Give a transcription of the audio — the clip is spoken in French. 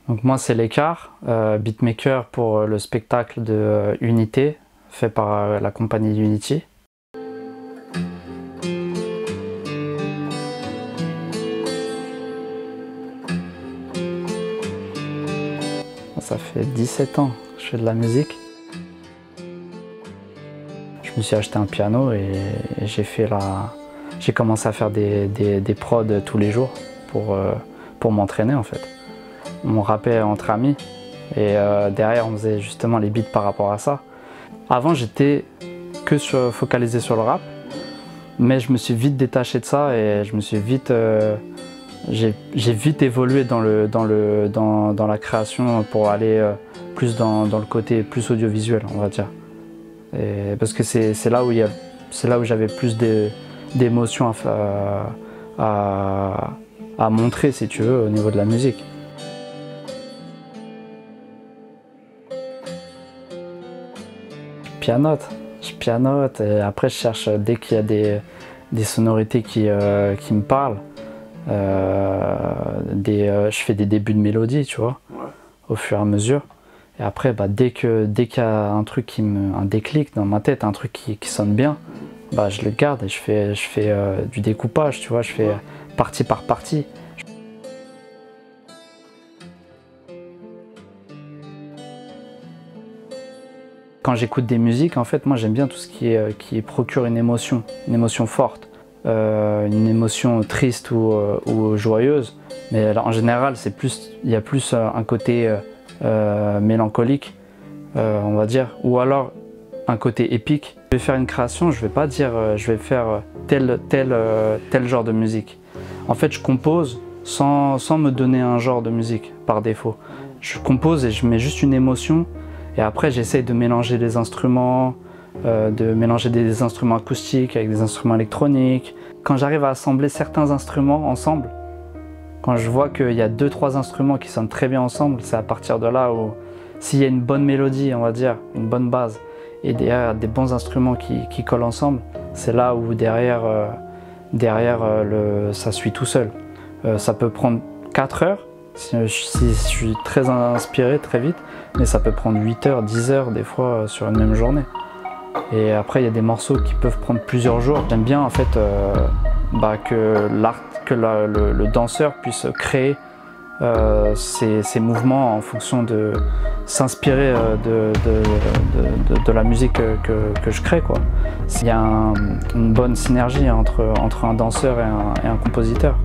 Donc moi c'est L'écart, beatmaker pour le spectacle de Unité, fait par la compagnie Unity. Ça fait 17 ans que je fais de la musique. Je me suis acheté un piano et j'ai commencé à faire des prods tous les jours pour m'entraîner en fait. On rappait entre amis et derrière on faisait justement les beats par rapport à ça. Avant j'étais que focalisé sur le rap, mais je me suis vite détaché de ça et je me suis vite j'ai vite évolué dans la création pour aller plus dans le côté plus audiovisuel, on va dire. Et parce que c'est là où j'avais plus d'émotions à montrer, si tu veux, au niveau de la musique. Je pianote et après je cherche dès qu'il y a des sonorités qui me parlent. Je fais des débuts de mélodie, tu vois, au fur et à mesure. Et après, dès qu'il y a un truc un déclic dans ma tête, un truc qui sonne bien, je le garde et je fais du découpage, tu vois, je fais partie par partie. Quand j'écoute des musiques, en fait, moi j'aime bien tout ce qui procure une émotion forte. Une émotion triste ou joyeuse, mais en général il y a plus un côté mélancolique, on va dire, ou alors un côté épique. Je vais faire une création, je vais pas dire je vais faire tel genre de musique. En fait je compose sans me donner un genre de musique par défaut. Je compose et je mets juste une émotion et après j'essaye de mélanger les instruments, de mélanger des instruments acoustiques avec des instruments électroniques. Quand j'arrive à assembler certains instruments ensemble, quand je vois qu'il y a 2-3 instruments qui sonnent très bien ensemble, c'est à partir de là où, s'il y a une bonne mélodie, on va dire, une bonne base, et derrière des bons instruments qui collent ensemble, c'est là où derrière ça suit tout seul. Ça peut prendre 4 heures, si je suis très inspiré très vite, mais ça peut prendre 8 heures, 10 heures des fois sur une même journée. Et après il y a des morceaux qui peuvent prendre plusieurs jours. J'aime bien en fait que le danseur puisse créer ses mouvements en fonction de s'inspirer de la musique que je crée, quoi. Il y a une bonne synergie entre un danseur et un compositeur.